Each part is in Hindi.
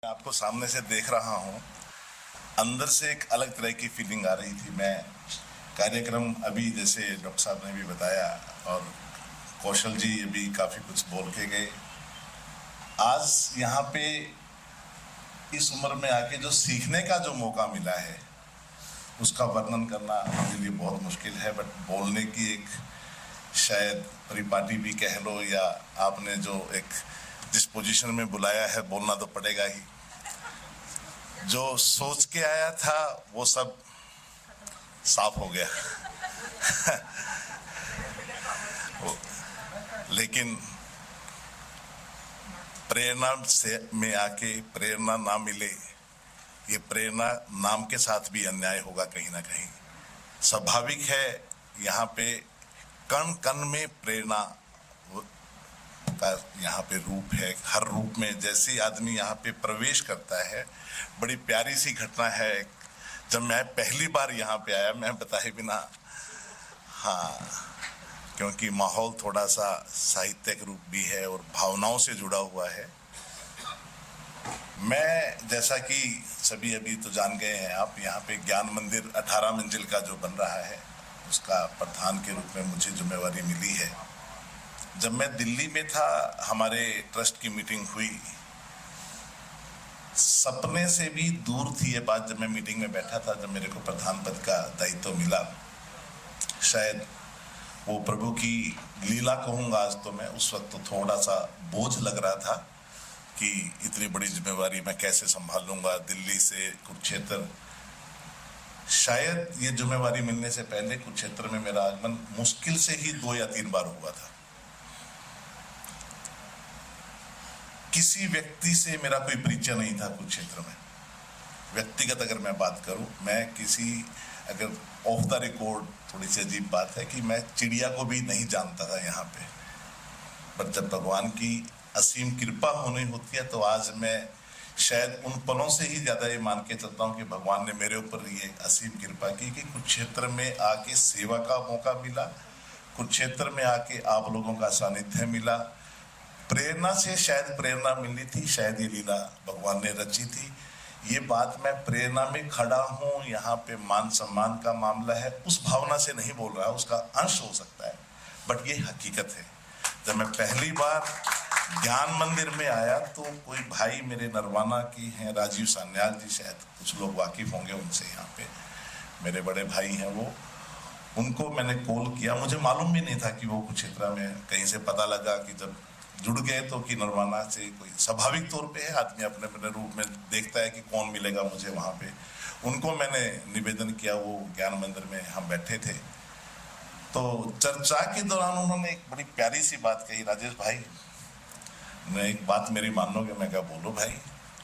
आपको सामने से देख रहा हूँ, अंदर से एक अलग तरह की फीलिंग आ रही थी। मैं कार्यक्रम अभी जैसे डॉक्टर साहब ने भी बताया और कौशल जी अभी काफ़ी कुछ बोल के गए। आज यहाँ पे इस उम्र में आके जो सीखने का जो मौका मिला है उसका वर्णन करना मेरे लिए बहुत मुश्किल है, बट बोलने की एक शायद परिपाटी भी कह लो, या आपने जो एक जिस पोजीशन में बुलाया है बोलना तो पड़ेगा ही। जो सोच के आया था वो सब साफ हो गया लेकिन प्रेरणा से में आके प्रेरणा ना मिले, ये प्रेरणा नाम के साथ भी अन्याय होगा कहीं ना कहीं। स्वाभाविक है, यहाँ पे कण कण में प्रेरणा का यहाँ पे रूप है। हर रूप में जैसे आदमी यहाँ पे प्रवेश करता है, बड़ी प्यारी सी घटना है। जब मैं पहली बार यहाँ पे आया, मैं बताए बिना, हाँ, क्योंकि माहौल थोड़ा सा साहित्यिक रूप भी है और भावनाओं से जुड़ा हुआ है। मैं जैसा कि सभी अभी तो जान गए हैं आप, यहाँ पे ज्ञान मंदिर 18 मंजिल का जो बन रहा है उसका प्रधान के रूप में मुझे जिम्मेवारी मिली है। जब मैं दिल्ली में था, हमारे ट्रस्ट की मीटिंग हुई, सपने से भी दूर थी ये बात। जब मैं मीटिंग में बैठा था, जब मेरे को प्रधान पद का दायित्व मिला, शायद वो प्रभु की लीला कहूँगा आज तो मैं, उस वक्त तो थोड़ा सा बोझ लग रहा था कि इतनी बड़ी जिम्मेवारी मैं कैसे संभालूंगा। दिल्ली से कुरुक्षेत्र, शायद ये जिम्मेवारी मिलने से पहले कुरुक्षेत्र में मेरा आगमन मुश्किल से ही 2 या 3 बार हुआ था। किसी व्यक्ति से मेरा कोई परिचय नहीं था कुरुक्षेत्र में। व्यक्तिगत अगर मैं बात करूं, मैं किसी, अगर ऑफ द रिकॉर्ड थोड़ी सी अजीब बात है कि मैं चिड़िया को भी नहीं जानता था यहाँ पे, पर जब भगवान की असीम कृपा होनी होती है तो आज मैं शायद उन पलों से ही ज्यादा ये मान के चलता हूँ कि भगवान ने मेरे ऊपर ये असीम कृपा की कि कुरुक्षेत्र में आके सेवा का मौका मिला, कुरुक्षेत्र में आके आप लोगों का सानिध्य मिला। प्रेरणा से शायद प्रेरणा मिली थी, शायद ये लीला भगवान ने रची थी। ये बात मैं प्रेरणा में खड़ा हूँ, यहाँ पे मान सम्मान का मामला है, उस भावना से नहीं बोल रहा, उसका अंश हो सकता है, बट ये हकीकत है। जब मैं पहली बार ज्ञान मंदिर में आया तो कोई भाई मेरे नरवाना की हैं, राजीव सान्याल जी, शायद कुछ लोग वाकिफ होंगे उनसे, यहाँ पे मेरे बड़े भाई हैं वो, उनको मैंने कॉल किया। मुझे मालूम भी नहीं था कि वो कुरुक्षेत्र में, कहीं से पता लगा कि जब जुड़ गए तो कि नरवाना से कोई, स्वाभाविक तौर पे है आदमी अपने अपने रूप में देखता है कि कौन मिलेगा मुझे वहाँ पे। उनको मैंने निवेदन किया, वो ज्ञान मंदिर में हम बैठे थे तो चर्चा के दौरान उन्होंने एक बड़ी प्यारी सी बात कही, राजेश भाई मैं एक बात मेरी मानोगे? मैं क्या, बोलो भाई,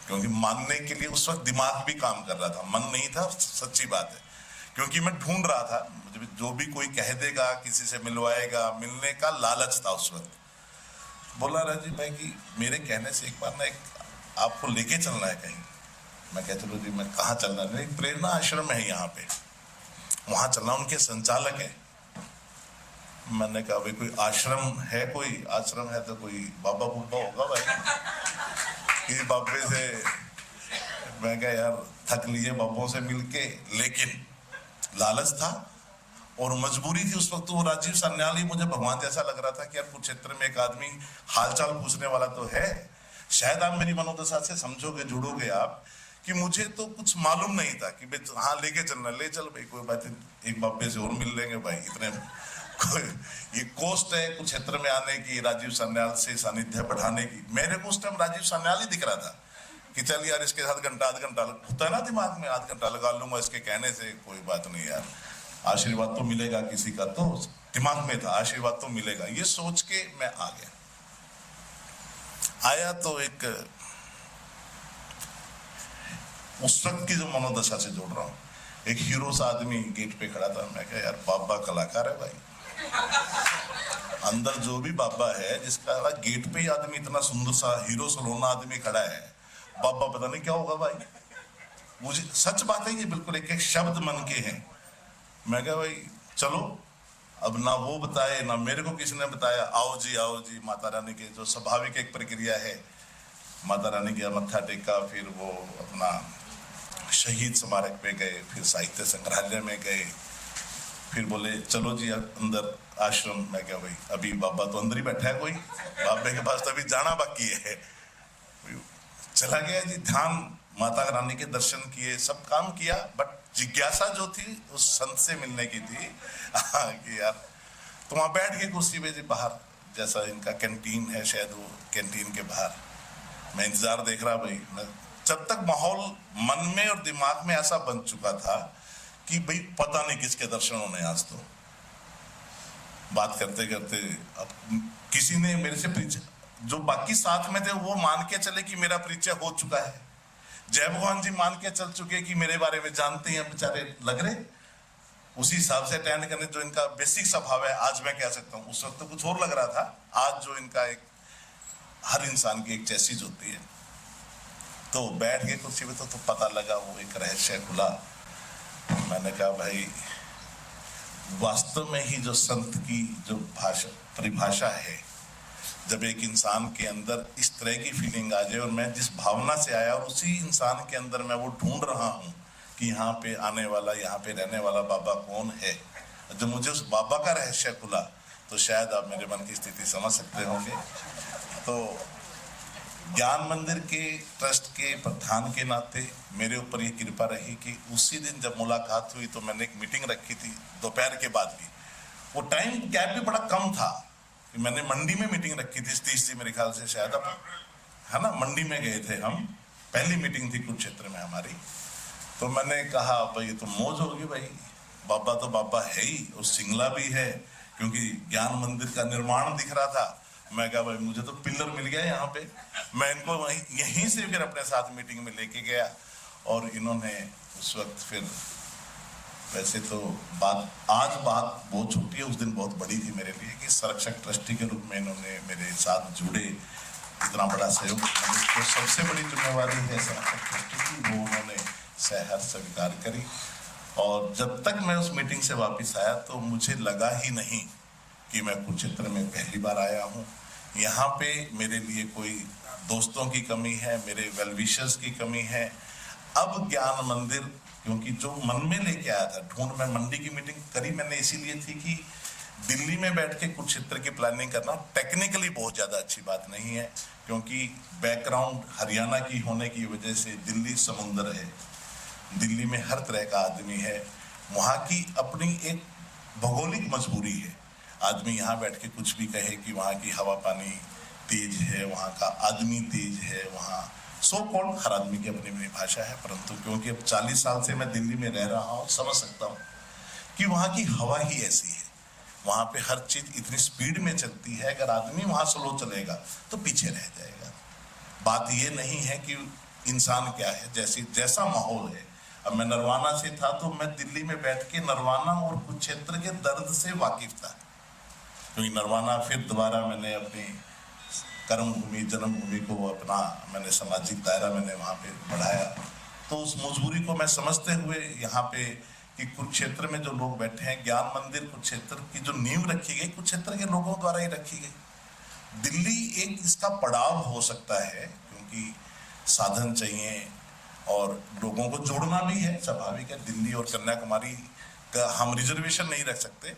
क्योंकि मानने के लिए उस वक्त दिमाग भी काम कर रहा था, मन नहीं था, सच्ची बात है। क्योंकि मैं ढूंढ रहा था, मुझे जो भी कोई कह देगा, किसी से मिलवाएगा, मिलने का लालच था उस वक्त। बोला राजीव भाई कि मेरे कहने से एक बार ना, एक आपको लेके चलना है कहीं। मैं कह, चलो जी, मैं कहाँ चलना है? एक प्रेरणा आश्रम है यहाँ पे, वहां चलना, उनके संचालक है। मैंने कहा भाई कोई आश्रम है, कोई आश्रम है तो कोई बाबा बुब्बा होगा भाई किसी बाबे से। मैं कहा यार थक लिए बाबों से मिलके, लेकिन लालच था और मजबूरी थी उस वक्त। वो राजीव सान्याल ही मुझे भगवान जैसा लग रहा था कि यार कुरुक्षेत्र में एक आदमी हालचाल पूछने वाला तो है। शायद आप मेरी मनोदशा से समझोगे, जुड़ोगे आप, कि मुझे तो कुछ मालूम नहीं था कि हाँ लेके चलना, ले चल भाई, कोई बात नहीं, एक बाबे से और मिल लेंगे भाई, इतने कोई ये कोस्ट है कुरुक्षेत्र में आने की, राजीव सान्याल से सानिध्य बढ़ाने की। मेरे को उस टाइम राजीव सान्याल ही दिख रहा था कि चल यार इसके साथ घंटा आध घंटा होता है ना दिमाग में, आध घंटा लगा लूंगा इसके कहने से, कोई बात नहीं यार, आशीर्वाद तो मिलेगा किसी का, तो दिमाग में था आशीर्वाद तो मिलेगा, ये सोच के मैं आ गया। आया तो एक उस वक्त की जो मनोदशा से जोड़ रहा हूं, एक हीरो सा आदमी गेट पे खड़ा था। मैं कहा यार बाबा कलाकार है भाई, अंदर जो भी बाबा है, जिसका गेट पे ही आदमी इतना सुंदर सा हीरो सलोना आदमी खड़ा है, बाबा पता नहीं क्या होगा भाई। मुझे सच बात है, ये बिल्कुल एक एक शब्द मन के हैं। मैं कहा भाई चलो, अब ना वो बताए ना मेरे को किसी ने बताया, आओ जी माता रानी के जो स्वाभाविक एक प्रक्रिया है। माता रानी का मत्था टेका, फिर वो अपना शहीद स्मारक पे गए, फिर साहित्य संग्रहालय में गए, फिर बोले चलो जी अंदर आश्रम। मैं क्या भाई अभी बाबा तो अंदर ही बैठा है, कोई बाबे के पास तो अभी जाना बाकी है। चला गया जी, ध्यान, माता रानी के दर्शन किए, सब काम किया, बट जिज्ञासा जो थी उस संत से मिलने की थी कि यार तो वहां बैठ के कुर्सी पे जी बाहर, जैसा इनका कैंटीन है शायद, वो कैंटीन के बाहर मैं इंतजार देख रहा भाई। मैं जब तक माहौल मन में और दिमाग में ऐसा बन चुका था कि भाई पता नहीं किसके दर्शन होने आज। तो बात करते करते अब किसी ने मेरे से परिचय, जो बाकी साथ में थे वो मान के चले कि मेरा परिचय हो चुका है, जय भगवान जी मान के चल चुके कि मेरे बारे में जानते हैं, बेचारे लग रहे उसी हिसाब से अटेंड करने, जो इनका बेसिक स्वभाव है। आज मैं कह सकता हूँ, उस वक्त तो कुछ और लग रहा था, आज जो इनका एक हर इंसान की एक चेसिस होती है। तो बैठ के कुर्सी पे तो पता लगा, वो एक रहस्य खुला। मैंने कहा भाई वास्तव में ही जो संत की जो भाषा परिभाषा है, जब एक इंसान के अंदर इस तरह की फीलिंग आ जाए, और मैं जिस भावना से आया और उसी इंसान के अंदर मैं वो ढूंढ रहा हूँ कि यहाँ पे आने वाला, यहाँ पे रहने वाला बाबा कौन है, जब मुझे उस बाबा का रहस्य खुला तो शायद आप मेरे मन की स्थिति समझ सकते होंगे। तो ज्ञान मंदिर के ट्रस्ट के प्रधान के नाते मेरे ऊपर ये कृपा रही कि उसी दिन जब मुलाकात हुई तो मैंने एक मीटिंग रखी थी दोपहर के बाद की। वो टाइम गैप भी बड़ा कम था कि मैंने मंडी में मीटिंग रखी थी, 30 थी मेरे ख्याल से शायद, है ना, मंडी में गए थे हम, पहली मीटिंग थी कुरुक्षेत्र में हमारी। तो मैंने कहा भाई तो मौज होगी भाई, बाबा तो बाबा है ही, और सिंगला भी है, क्योंकि ज्ञान मंदिर का निर्माण दिख रहा था। मैं कहा भाई मुझे तो पिलर मिल गया यहाँ पे, मैं इनको यहीं से फिर अपने साथ मीटिंग में लेके गया। और इन्होंने उस वक्त फिर, वैसे तो आज बात बहुत छोटी है, उस दिन बहुत बड़ी थी मेरे लिए कि संरक्षक ट्रस्टी के रूप में इन्होंने मेरे साथ जुड़े, इतना बड़ा सहयोग। तो सबसे बड़ी जिम्मेवारी है संरक्षक ट्रस्टी की, वो उन्होंने सहर स्वीकार करी। और जब तक मैं उस मीटिंग से वापस आया तो मुझे लगा ही नहीं कि मैं कुरुक्षेत्र में पहली बार आया हूँ। यहाँ पे मेरे लिए कोई दोस्तों की कमी है, मेरे वेल विशर्स की कमी है। अब ज्ञान मंदिर, क्योंकि जो मन में लेके आया था ढूंढ, मैं मंडी की मीटिंग करी मैंने इसीलिए थी कि दिल्ली में बैठ के कुरुक्षेत्र की प्लानिंग करना टेक्निकली बहुत ज्यादा अच्छी बात नहीं है, क्योंकि बैकग्राउंड हरियाणा की होने की वजह से दिल्ली समुद्र है, दिल्ली में हर तरह का आदमी है, वहाँ की अपनी एक भौगोलिक मजबूरी है। आदमी यहाँ बैठ के कुछ भी कहे कि वहाँ की हवा पानी तेज है, वहाँ का आदमी तेज है, वहाँ सो कॉल्ड हर आदमी की अपनी अपनी भाषा है, परंतु क्योंकि अब 40 साल से मैं दिल्ली में रह रहा हूँ, समझ सकता हूँ कि वहाँ की हवा ही ऐसी है। वहाँ पे हर चीज इतनी स्पीड में चलती है, अगर आदमी वहाँ स्लो चलेगा तो पीछे रह जाएगा। बात ये नहीं है कि इंसान क्या है, जैसा माहौल है। अब मैं नरवाना से था तो मैं दिल्ली में बैठ के नरवाना और कुरुक्षेत्र के दर्द से वाकिफ था, क्योंकि नरवाना फिर दोबारा मैंने अपनी कर्म भूमि, जन्मभूमि को अपना मैंने सामाजिक दायरा मैंने वहाँ पे बढ़ाया। तो उस मजबूरी को मैं समझते हुए यहाँ पे कि कुरुक्षेत्र में जो लोग बैठे हैं, ज्ञान मंदिर कुरुक्षेत्र की जो नींव रखी गई कुरुक्षेत्र के लोगों द्वारा ही रखी गई। दिल्ली एक इसका पड़ाव हो सकता है, क्योंकि साधन चाहिए और लोगों को जोड़ना भी है, स्वाभाविक है। दिल्ली और कन्याकुमारी का हम रिजर्वेशन नहीं रख सकते,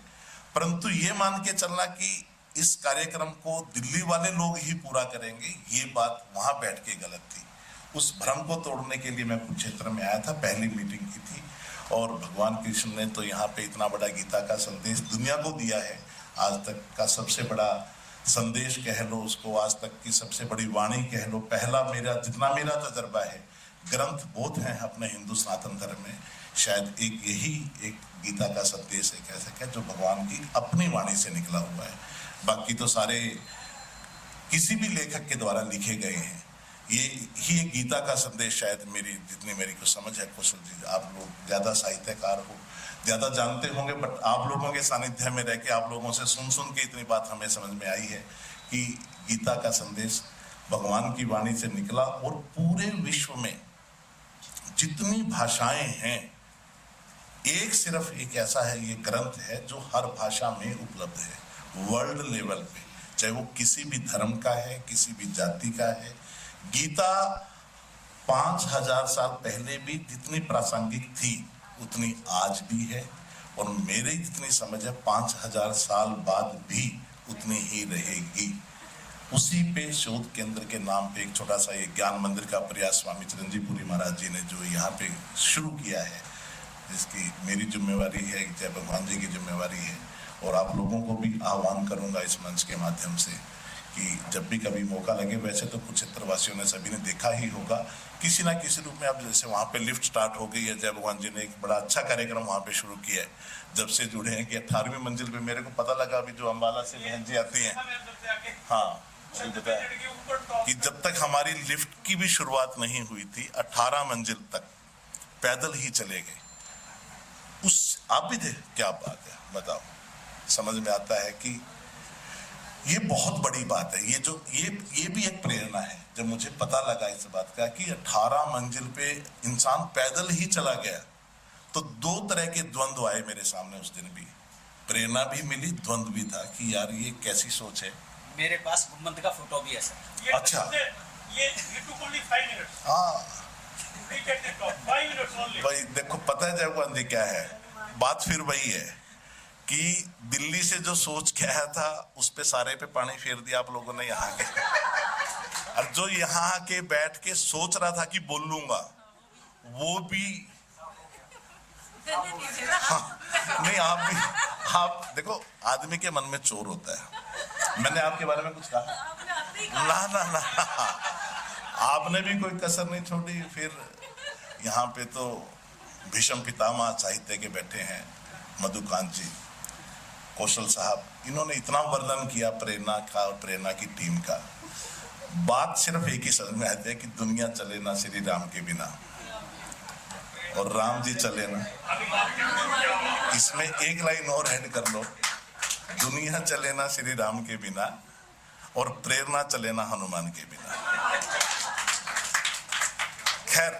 परंतु ये मान के चलना कि इस कार्यक्रम को दिल्ली वाले लोग ही पूरा करेंगे, ये बात वहां बैठ के गलत थी। उस भ्रम को तोड़ने के लिए मैं कुरुक्षेत्र में आया था, पहली मीटिंग की थी। और भगवान कृष्ण ने तो यहाँ पे इतना बड़ा गीता का संदेश दुनिया को दिया है, आज तक का सबसे बड़ा संदेश कह लो उसको, आज तक की सबसे बड़ी वाणी कह लो। पहला जितना मेरा तजर्बा है, ग्रंथ बहुत हैं अपने हिंदू सनातन धर्म में, शायद यही एक गीता का संदेश है, कह सके, जो भगवान की अपनी वाणी से निकला हुआ है। बाकी तो सारे किसी भी लेखक के द्वारा लिखे गए हैं। ये ही एक गीता का संदेश शायद जितनी मेरी को समझ है। कुशल जी, आप लोग ज्यादा साहित्यकार हो, ज्यादा जानते होंगे, बट आप लोगों के सानिध्य में रह के आप लोगों से सुन के इतनी बात हमें समझ में आई है कि गीता का संदेश भगवान की वाणी से निकला। और पूरे विश्व में जितनी भाषाएं हैं, एक सिर्फ एक ऐसा है, ये ग्रंथ है जो हर भाषा में उपलब्ध है वर्ल्ड लेवल पे, चाहे वो किसी भी धर्म का है, किसी भी जाति का है, गीता 5000 साल पहले भी जितनी प्रासंगिक थी उतनी आज भी है, और मेरी जितनी समझ है 5000 साल बाद भी उतनी ही रहेगी। उसी पे शोध केंद्र के नाम पे एक छोटा सा ये ज्ञान मंदिर का प्रयास स्वामी चिरंजीव पुरी महाराज जी ने जो यहाँ पे शुरू किया है, जिसकी मेरी जिम्मेवारी है, जय भगवान जी की जिम्मेवारी है, और आप लोगों को भी आह्वान करूंगा इस मंच के माध्यम से कि जब भी कभी मौका लगे, वैसे तो कुरुक्षेत्र वासियों ने सभी ने देखा ही होगा किसी ना किसी रूप में। अब जैसे वहाँ पे लिफ्ट स्टार्ट हो गई है, जय भगवान जी ने एक बड़ा अच्छा कार्यक्रम वहाँ पे शुरू किया है जब से जुड़े हैं कि 18वीं मंजिल पे मेरे को पता लगा अभी जो अम्बाला से बहन जी आती हैं, हाँ बताया कि जब तक हमारी लिफ्ट की भी शुरुआत नहीं हुई थी 18 मंजिल तक पैदल ही चले गए। उस आप भी थे, क्या बात है, बताओ। समझ में आता है कि ये बहुत बड़ी बात है। ये भी एक प्रेरणा है। जब मुझे पता लगा इस बात का कि 18 मंजिल पे इंसान पैदल ही चला गया, तो दो तरह के द्वंद्व आए मेरे सामने उस दिन भी। प्रेरणा भी मिली, द्वंद्व भी था कि यार ये कैसी सोच है। मेरे पास गुम्बद का फोटो भी है सर। अच्छा, ये took only 5 minutes. हाँ Reach at the top, 5 minutes only. भाई देखो, पता है जय गांधी क्या है, बात फिर वही है कि दिल्ली से जो सोच के आया था उस पे सारे पे पानी फेर दिया आप लोगों ने यहाँ के। और जो यहाँ के बैठ के सोच रहा था कि बोल लूंगा, वो भी हाँ, नहीं आप भी, आप देखो आदमी के मन में चोर होता है। मैंने आपके बारे में कुछ कहा? ना ना ना, आपने भी कोई कसर नहीं छोड़ी। फिर यहाँ पे तो भीष्म पितामह साहित्य के बैठे हैं, मधुकांत जी, कौशल साहब, इन्होंने इतना वर्णन किया प्रेरणा का और प्रेरणा की टीम का। बात सिर्फ एक ही समझ में आती है कि दुनिया चले ना श्री राम के बिना, और राम जी चले ना। इसमें एक लाइन और ऐड कर लो, दुनिया चले ना श्री राम के बिना और प्रेरणा चले ना हनुमान के बिना। खैर,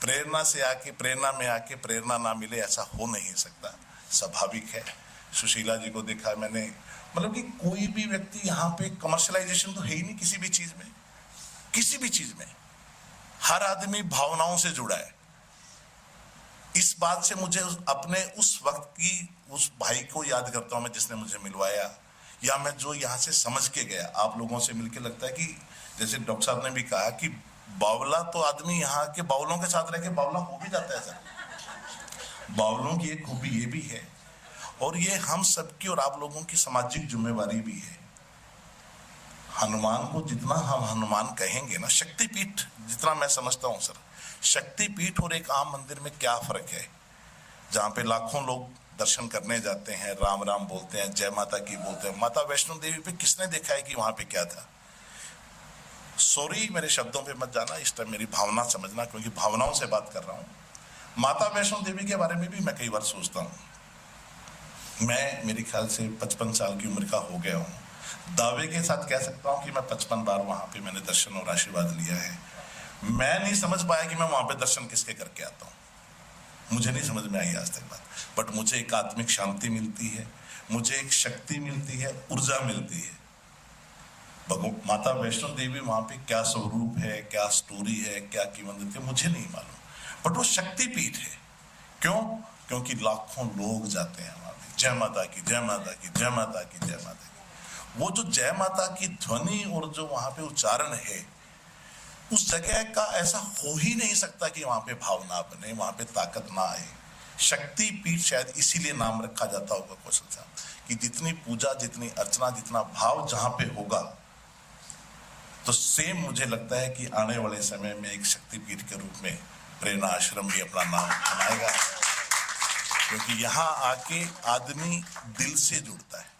प्रेरणा से आके, प्रेरणा में आके प्रेरणा ना मिले, ऐसा हो नहीं सकता, स्वाभाविक है। सुशीला जी को देखा मैंने, मतलब कि कोई भी व्यक्ति यहाँ पे कमर्शलाइजेशन तो है ही नहीं किसी भी चीज में, किसी भी चीज में। हर आदमी भावनाओं से जुड़ा है। इस बात से मुझे अपने उस वक्त की उस भाई को याद करता हूं मैं जिसने मुझे मिलवाया, या मैं जो यहाँ से समझ के गया। आप लोगों से मिलके लगता है कि जैसे डॉक्टर साहब ने भी कहा कि बावला तो आदमी यहाँ के बावलों के साथ रह के बावला हो भी जाता है सर। बावलों की एक खूबी ये भी है, और ये हम सबकी और आप लोगों की सामाजिक जिम्मेवारी भी है। हनुमान को जितना हम हनुमान कहेंगे ना, शक्तिपीठ जितना मैं समझता हूँ सर, शक्तिपीठ और एक आम मंदिर में क्या फर्क है। जहाँ पे लाखों लोग दर्शन करने जाते हैं, राम राम बोलते हैं, जय माता की बोलते हैं। माता वैष्णो देवी पे किसने देखा है कि वहां पे क्या था? सॉरी, मेरे शब्दों पे मत जाना, इस टाइम मेरी भावना समझना, क्योंकि भावनाओं से बात कर रहा हूँ। माता वैष्णो देवी के बारे में भी मैं कई बार सोचता हूँ। मैं मेरे ख्याल से 55 साल की उम्र का हो गया हूँ। दावे के साथ कह सकता हूँ कि मैं 55 बार वहां पे मैंने दर्शन और आशीर्वाद लिया है। मैं नहीं समझ पाया कि मैं वहां पे दर्शन किसके करके आता हूँ, मुझे नहीं समझ में आई आज तक बात। बट मुझे एक आत्मिक शांति मिलती है, मुझे एक शक्ति मिलती है, ऊर्जा मिलती है। माता वैष्णो देवी वहां पे क्या स्वरूप है, क्या स्टोरी है, क्या कीमत है, मुझे नहीं मालूम, बट वो शक्तिपीठ है। क्यों? क्योंकि लाखों लोग जाते हैं वहां पे, जय माता की, जय माता की, जय माता की, जय माता की। वो जो जय माता की ध्वनि और जो वहां पे उच्चारण है, उस जगह का ऐसा हो ही नहीं सकता कि वहां पे भाव ना बने, वहां पे ताकत ना आए। शक्ति पीठ शायद इसीलिए नाम रखा जाता होगा कौशल साहब, कि जितनी पूजा, जितनी अर्चना, जितना भाव जहां पे होगा, तो सेम मुझे लगता है कि आने वाले समय में एक शक्तिपीठ के रूप में प्रेरणा आश्रम भी अपना नाम बनाएगा। क्योंकि यहाँ आके आदमी दिल से जुड़ता है।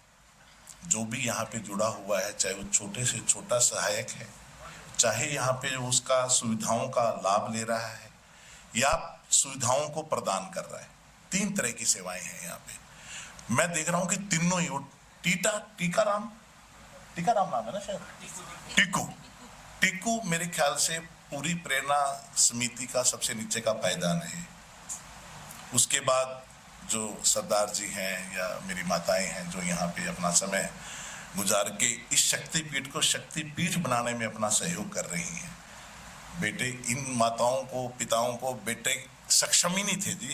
जो भी यहाँ पे जुड़ा हुआ है, चाहे वो छोटे से छोटा सहायक है, चाहे यहाँ पे उसका सुविधाओं का लाभ ले रहा है या सुविधाओं को प्रदान कर रहा है। 3 तरह की सेवाएं हैं यहाँ पे। मैं देख रहा हूँ कि तीनों ही, टीकाराम नाम है ना शायद, टीकू मेरे ख्याल से पूरी प्रेरणा समिति का सबसे नीचे का पायदान है। उसके बाद जो सरदार जी हैं या मेरी माताएं हैं जो यहाँ पे अपना समय गुजार के इस शक्तिपीठ को शक्तिपीठ बनाने में अपना सहयोग कर रही हैं। बेटे, इन माताओं को, पिताओं को बेटे सक्षम ही नहीं थे जी।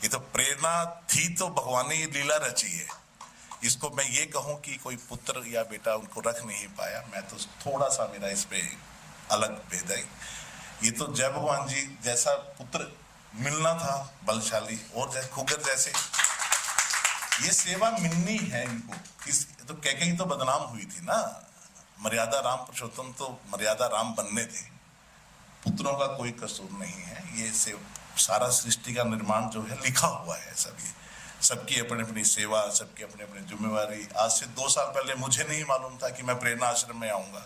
ये तो प्रेरणा थी तो भगवान ने ये लीला रची है। इसको मैं ये कहूं कि कोई पुत्र या बेटा उनको रख नहीं पाया, मैं तो थोड़ा सा मेरा इस पे अलग भेद है। ये तो जय भगवान जी जैसा पुत्र मिलना था, बलशाली, और जैसे खुगर जैसे, ये सेवा मिलनी है इनको। इस तो कैकेयी तो बदनाम हुई थी ना, मर्यादा राम पुरुषोत्तम तो मर्यादा राम बनने थे, पुत्रों का कोई कसूर नहीं है। ये से सारा सृष्टि का निर्माण जो है लिखा हुआ है, सबकी अपनी अपनी सेवा, सबकी अपनी अपनी जिम्मेवारी। आज से 2 साल पहले मुझे नहीं मालूम था कि मैं प्रेरणा आश्रम में आऊंगा।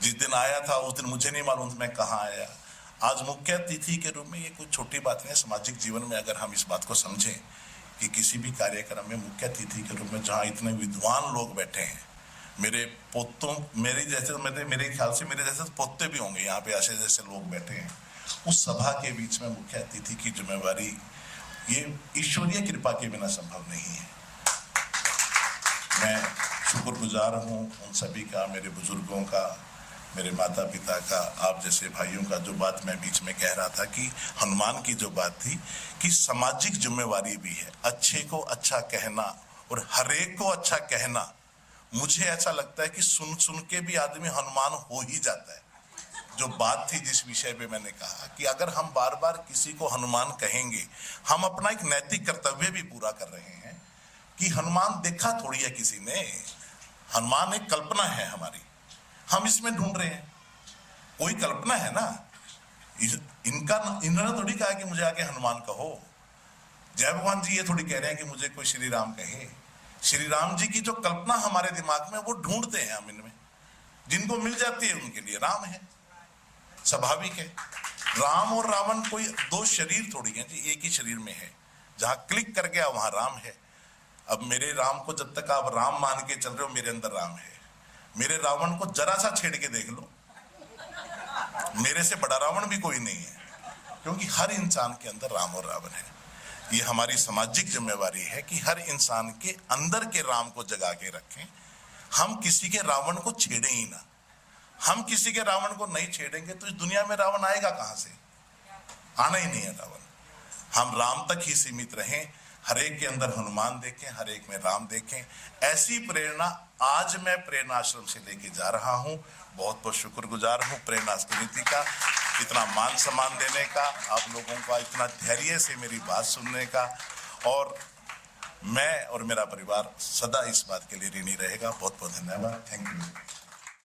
जिस दिन आया था उस दिन मुझे नहीं मालूम था मैं कहाँ आया। आज मुख्य अतिथि के रूप में ये कोई छोटी बात नहीं है। सामाजिक जीवन में अगर हम इस बात को समझें कि किसी भी कार्यक्रम में मुख्य अतिथि के रूप में जहाँ इतने विद्वान लोग बैठे हैं, मेरे पोतों, मेरे जैसे मेरे ख्याल से मेरे जैसे पोते भी होंगे यहाँ पे, ऐसे जैसे लोग बैठे हैं, उस सभा के बीच में मुख्य अतिथि की जिम्मेवारी ये ईश्वरीय कृपा के बिना संभव नहीं है। मैं शुक्रगुजार हूँ उन सभी का, मेरे बुजुर्गों का, मेरे माता पिता का, आप जैसे भाइयों का। जो बात मैं बीच में कह रहा था कि हनुमान की जो बात थी कि सामाजिक जिम्मेवारी भी है, अच्छे को अच्छा कहना और हरेक को अच्छा कहना। मुझे ऐसा लगता है कि सुन सुन के भी आदमी हनुमान हो ही जाता है। जो बात थी जिस विषय पे मैंने कहा कि अगर हम बार बार किसी को हनुमान कहेंगे, हम अपना एक नैतिक कर्तव्य भी पूरा कर रहे हैं कि हनुमान देखा थोड़ी है किसी ने, हनुमान एक कल्पना है हमारी, हम इसमें ढूंढ रहे हैं, कोई कल्पना है ना। इन्होंने थोड़ी कहा कि मुझे आके हनुमान कहो। जय भगवान जी ये थोड़ी कह रहे हैं कि मुझे कोई श्री राम कहे। श्री राम जी की जो कल्पना हमारे दिमाग में वो ढूंढते हैं हम इनमें, जिनको मिल जाती है उनके लिए राम है, स्वाभाविक है। राम और रावण कोई 2 शरीर थोड़ी हैं जी, एक ही शरीर में है। जहां क्लिक कर गया वहां राम है। अब मेरे राम को जब तक आप राम मान के चल रहे हो, मेरे अंदर राम है। मेरे रावण को जरा सा छेड़ के देख लो, मेरे से बड़ा रावण भी कोई नहीं है, क्योंकि हर इंसान के अंदर राम और रावण है। ये हमारी सामाजिक जिम्मेवारी है कि हर इंसान के अंदर के राम को जगा के रखें। हम किसी के रावण को छेड़े ही ना। हम किसी के रावण को नहीं छेड़ेंगे तो इस दुनिया में रावण आएगा कहां से? आना ही नहीं है रावण। हम राम तक ही सीमित रहें, हरेक के अंदर हनुमान देखें, हरेक में राम देखें। ऐसी प्रेरणा आज मैं प्रेरणा आश्रम से लेके जा रहा हूं। बहुत बहुत शुक्रगुजार हूं प्रेरणा समिति का, इतना मान सम्मान देने का, आप लोगों का इतना धैर्य से मेरी बात सुनने का। और मैं और मेरा परिवार सदा इस बात के लिए ऋणी रहेगा। बहुत बहुत धन्यवाद। Thank you.